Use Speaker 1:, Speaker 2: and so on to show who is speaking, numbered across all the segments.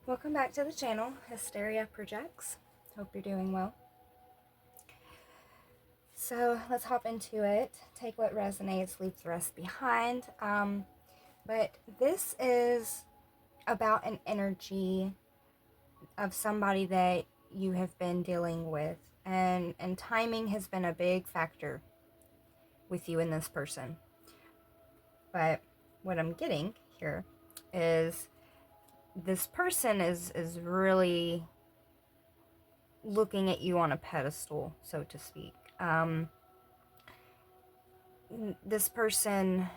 Speaker 1: Welcome back to the channel, Hysteria Projects. Hope you're doing well. So let's hop into it. Take what resonates, leave the rest behind. But this is about an energy of somebody that you have been dealing with, and timing has been a big factor with you and this person. But what I'm getting here is this person is really looking at you on a pedestal, so to speak. This person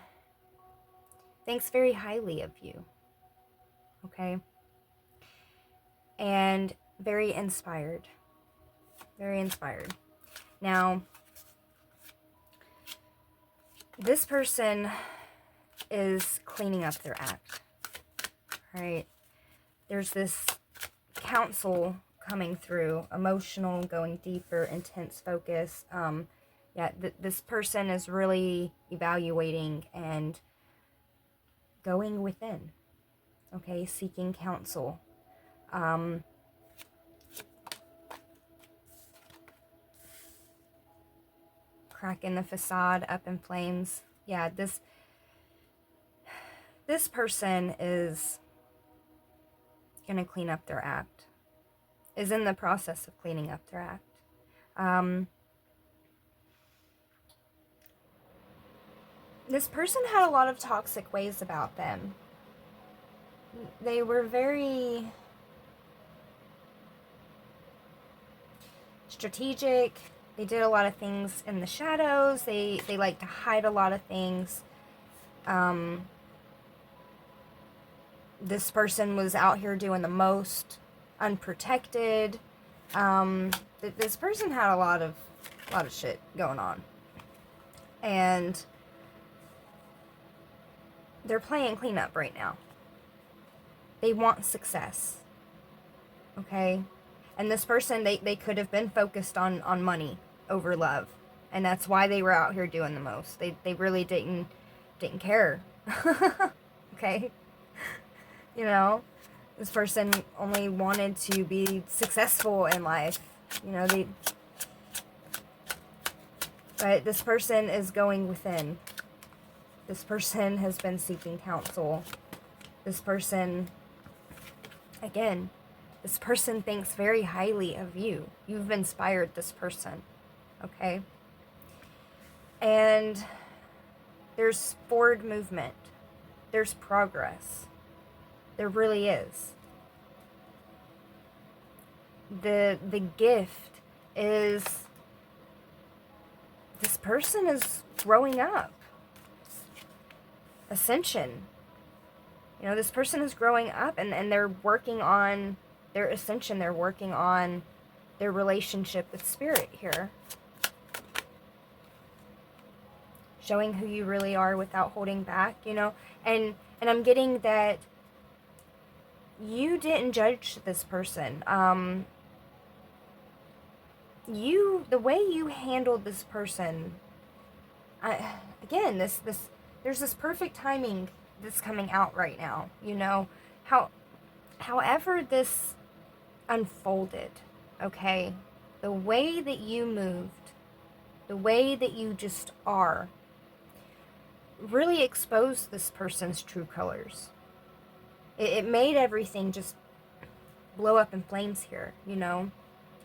Speaker 1: thinks very highly of you, okay? And very inspired. Very inspired. Now, this person is cleaning up their act, right? There's this counsel coming through, emotional, going deeper, intense focus. This person is really evaluating and going within, okay, seeking counsel. Cracking the facade, up in flames. Yeah, this person is gonna clean up their act, is in the process of cleaning up their act. This person had a lot of toxic ways about them. They were very strategic. They did a lot of things in the shadows. They like to hide a lot of things. This person was out here doing the most, unprotected. This person had a lot of shit going on, and they're playing cleanup right now. They want success, okay? And this person, they could have been focused on money over love, and that's why they were out here doing the most. They really didn't care. Okay? You know, this person only wanted to be successful in life. You know, but this person is going within. This person has been seeking counsel. This person, again, this person thinks very highly of you. You've inspired this person, okay? And there's forward movement. There's progress. There really is. The gift is this person is growing up. Ascension. You know, this person is growing up, and they're working on their ascension. They're working on their relationship with spirit here. Showing who you really are without holding back, you know. And I'm getting that you didn't judge this person. The way you handled this person, again, there's this perfect timing that's coming out right now, you know, however this unfolded, okay, the way that you moved, the way that you just are, really exposed this person's true colors. It made everything just blow up in flames here, you know.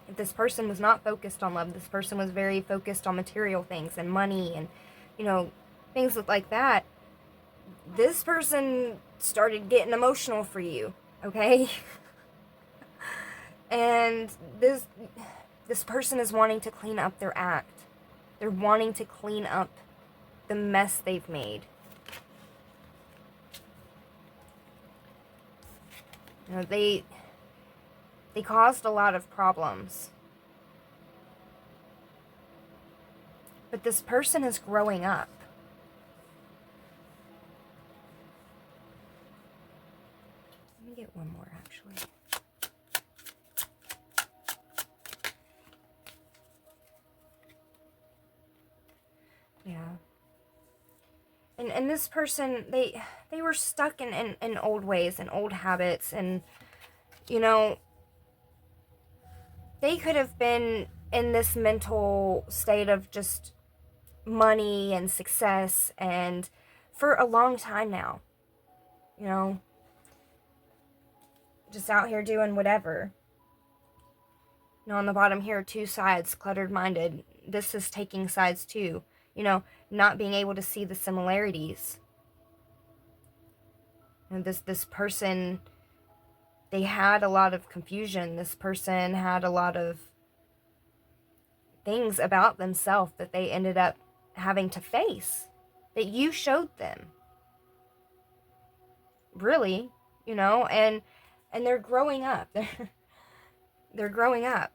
Speaker 1: If this person was not focused on love, this person was very focused on material things and money and, you know, things like that, this person started getting emotional for you, okay? And this person is wanting to clean up their act. They're wanting to clean up the mess they've made. You know, they caused a lot of problems. But this person is growing up. Let me get one more, actually. Yeah. And this person, they were stuck in old ways and old habits, and You know, they could have been in this mental state of just money and success and for a long time now. You know, just out here doing whatever. You know, on the bottom here, two sides, cluttered minded. This is taking sides too. You know, not being able to see the similarities. You know, this person, they had a lot of confusion. This person had a lot of things about themselves that they ended up having to face, that you showed them. Really, you know, and they're growing up. They're growing up.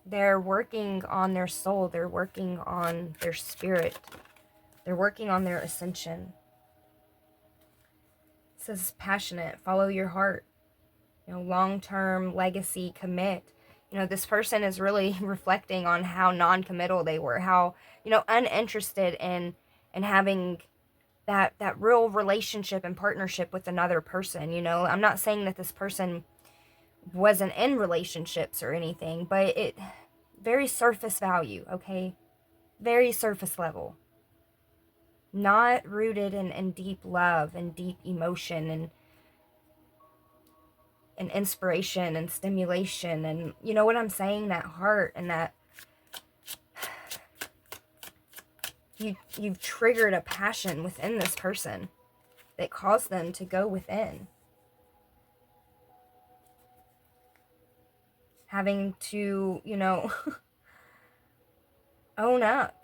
Speaker 1: They're working on their soul. They're working on their spirit. They're working on their ascension. It says passionate, follow your heart. You know, long-term legacy, commit. You know, this person is really reflecting on how non-committal they were, how, you know, uninterested in having that real relationship and partnership with another person. You know, I'm not saying that this person wasn't in relationships or anything, but it very surface value, okay? Very surface level. Not rooted in deep love and deep emotion and inspiration and stimulation, and you know what I'm saying, that heart, and that you've triggered a passion within this person that caused them to go within. Having to, you know, own up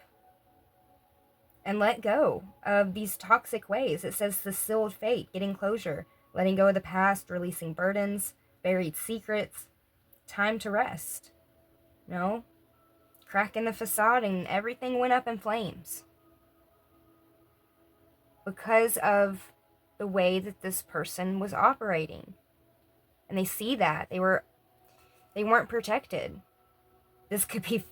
Speaker 1: and let go of these toxic ways. It says the sealed fate, getting closure, letting go of the past, releasing burdens, buried secrets, time to rest. You know, cracking the facade and everything went up in flames. Because of the way that this person was operating. And they see that. They weren't protected. This could be,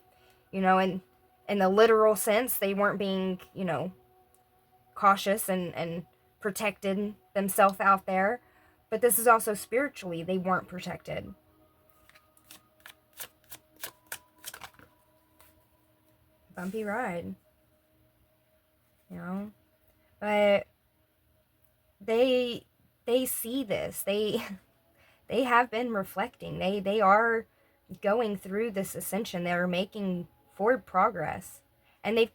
Speaker 1: you know, in the literal sense, they weren't being, you know, cautious and protected themselves out there. But this is also spiritually, they weren't protected. Bumpy ride. You know? But they see this. They have been reflecting. They are going through this ascension. They're making forward progress. And they've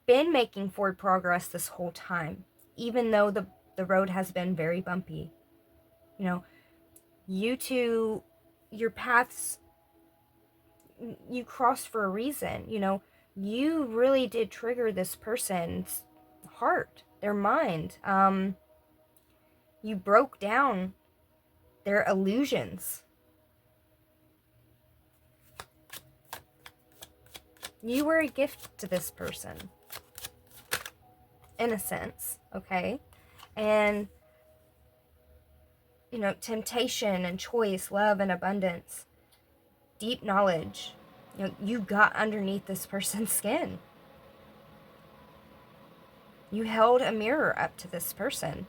Speaker 1: been making forward progress this whole time, even though the road has been very bumpy. You know, you two, your paths, you crossed for a reason. You know, you really did trigger this person's heart, their mind. You broke down their illusions. You were a gift to this person, in a sense, okay? And, you know, temptation and choice, love and abundance, deep knowledge. You know, you got underneath this person's skin. You held a mirror up to this person.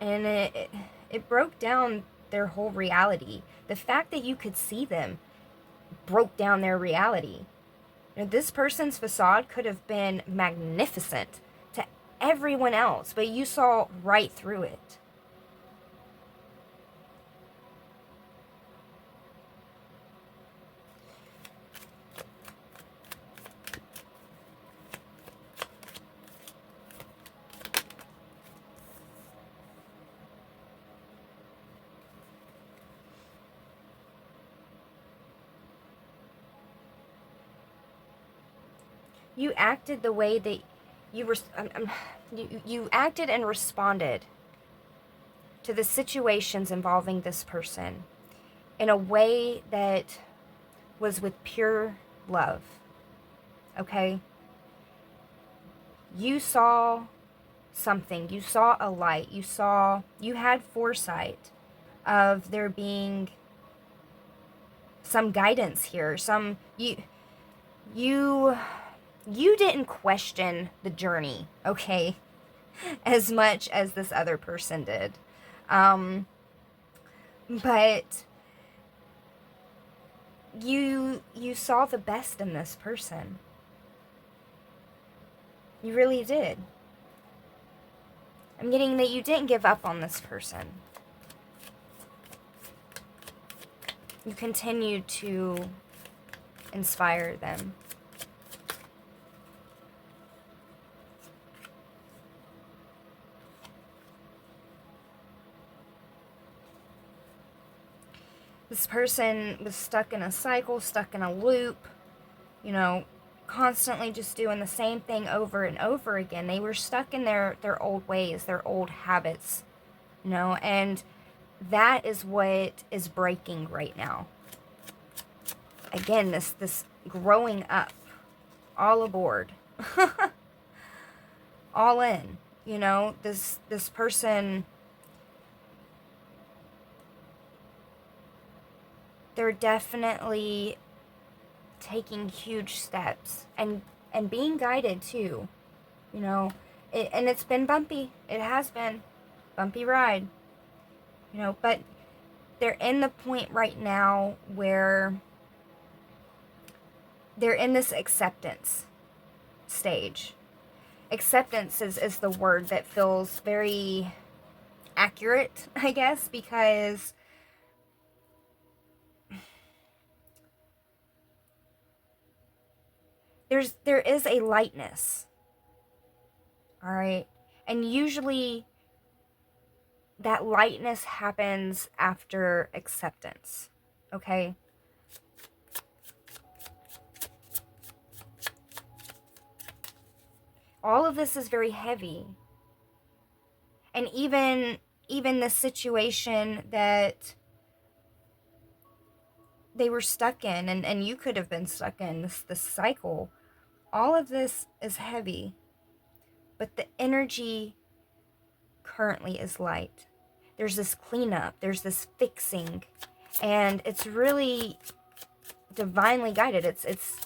Speaker 1: And it broke down their whole reality. The fact that you could see them broke down their reality. You know, this person's facade could have been magnificent to everyone else, but you saw right through it. You acted the way that you were. You acted and responded to the situations involving this person in a way that was with pure love. Okay? You saw something. You saw a light. You had foresight of there being some guidance here. You didn't question the journey, okay? as much as this other person did. But you saw the best in this person. You really did. I'm getting that you didn't give up on this person. You continued to inspire them. This person was stuck in a cycle, stuck in a loop, you know, constantly just doing the same thing over and over again. They were stuck in their old ways, their old habits, you know, and that is what is breaking right now. Again, this growing up, all aboard, all in, you know, this person, they're definitely taking huge steps and being guided too, you know, and it's been bumpy. It has been bumpy ride, you know, but they're in the point right now where they're in this acceptance stage. Acceptance is the word that feels very accurate, I guess, because there is a lightness. All right? And usually that lightness happens after acceptance. Okay? All of this is very heavy. And even the situation that they were stuck in, and you could have been stuck in, this cycle, all of this is heavy. But the energy currently is light. There's this cleanup, there's this fixing, and it's really divinely guided. It's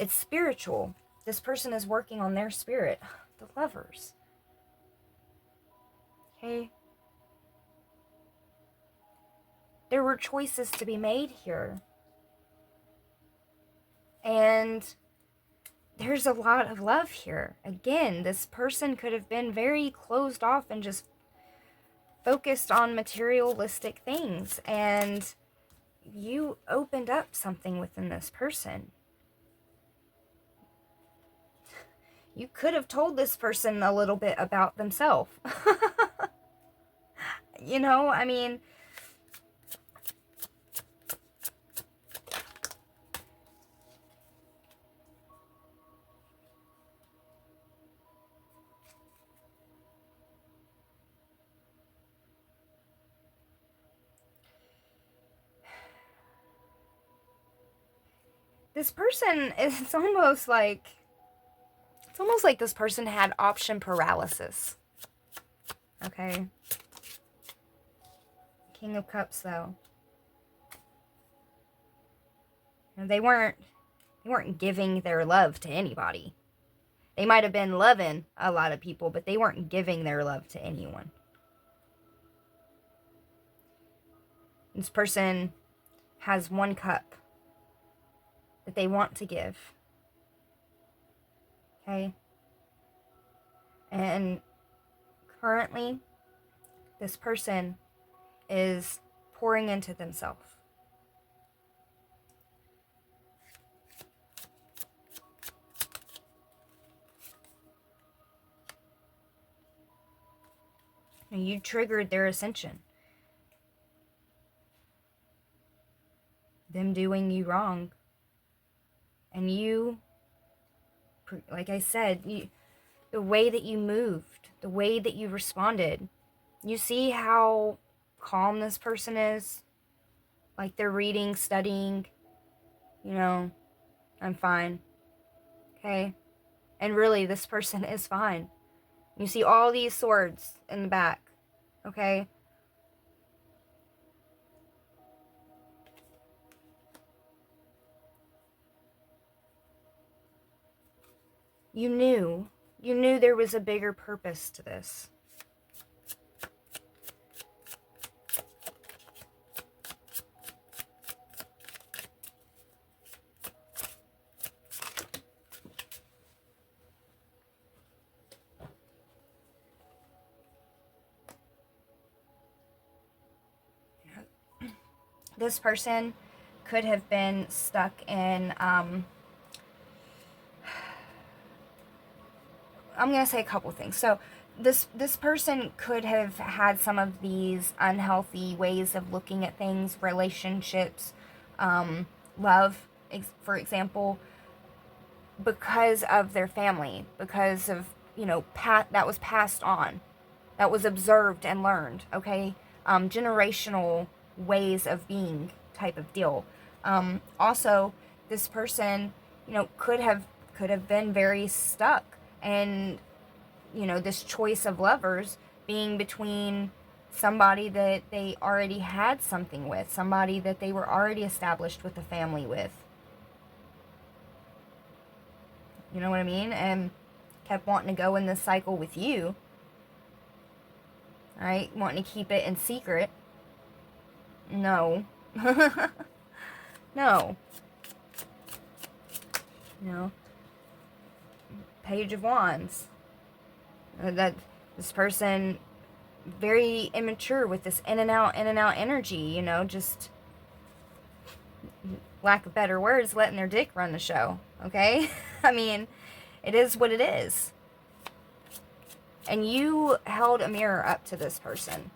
Speaker 1: spiritual. This person is working on their spirit. The Lovers. Okay? There were choices to be made here. And there's a lot of love here. Again, this person could have been very closed off and just focused on materialistic things. And you opened up something within this person. You could have told this person a little bit about themselves. You know, I mean, this person, it's almost like this person had option paralysis. Okay. King of Cups, though. And they weren't giving their love to anybody. They might have been loving a lot of people, but they weren't giving their love to anyone. This person has one cup that they want to give. Okay? And currently, this person is pouring into themselves. And you triggered their ascension. Them doing you wrong. And you, like I said, the way that you moved, the way that you responded, you see how calm this person is? Like they're reading, studying, you know, I'm fine. Okay? And really, this person is fine. You see all these swords in the back. Okay? You knew You knew there was a bigger purpose to this. This person could have been stuck in, I'm going to say a couple things. So this person could have had some of these unhealthy ways of looking at things, relationships, love, for example, because of their family, because of, that was passed on, that was observed and learned, okay? Generational ways of being type of deal. Also, this person, could have been very stuck, and this choice of lovers being between somebody that they already had something with, somebody that they were already established with a family with. You know what I mean? And kept wanting to go in this cycle with you. Right? Wanting to keep it in secret. No. No. Page of Wands. That this person very immature with this in and out energy, just, lack of better words, letting their dick run the show, okay? I mean, it is what it is. And you held a mirror up to this person.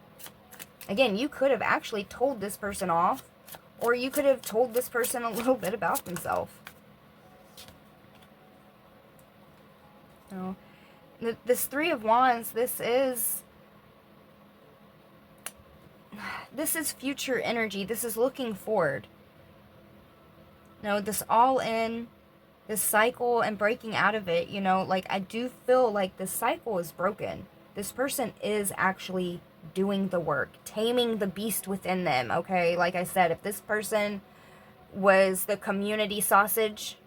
Speaker 1: Again, you could have actually told this person off, or you could have told this person a little bit about themselves. This Three of Wands, this is future energy. This is looking forward. This all in, this cycle and breaking out of it, I do feel like this cycle is broken. This person is actually doing the work, taming the beast within them, okay? Like I said, if this person was the community sausage,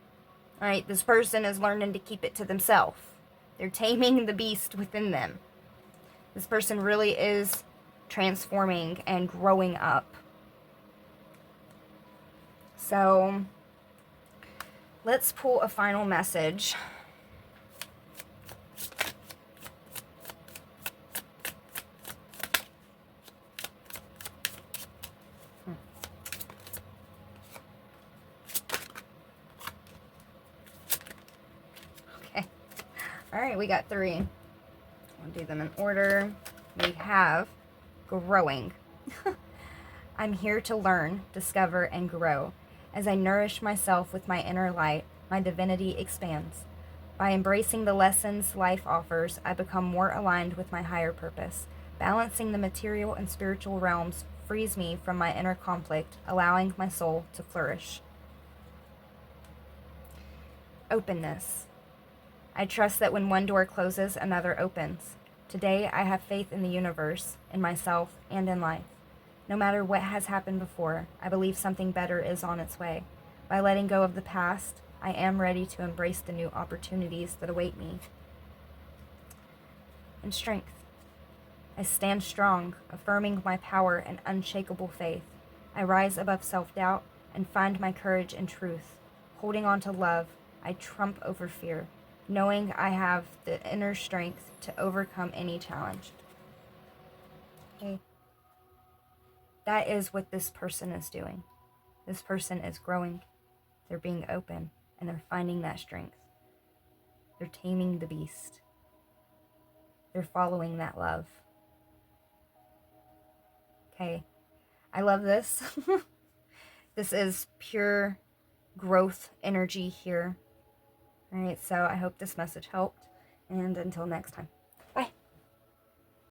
Speaker 1: right, this person is learning to keep it to themselves. They're taming the beast within them. This person really is transforming and growing up. So, let's pull a final message. Okay. All right, we got 3. I'll do them in order. We have growing. I'm here to learn, discover, and grow. As I nourish myself with my inner light, my divinity expands. By embracing the lessons life offers, I become more aligned with my higher purpose. Balancing the material and spiritual realms frees me from my inner conflict, allowing my soul to flourish. Openness. I trust that when one door closes, another opens. Today, I have faith in the universe, in myself, and in life. No matter what has happened before, I believe something better is on its way. By letting go of the past, I am ready to embrace the new opportunities that await me. And strength. I stand strong, affirming my power and unshakable faith. I rise above self-doubt and find my courage in truth. Holding on to love, I trump over fear, knowing I have the inner strength to overcome any challenge. Okay. That is what this person is doing. This person is growing. They're being open, and they're finding that strength. They're taming the beast. They're following that love. Okay. I love this. This is pure growth energy here. All right, so I hope this message helped, and until next time.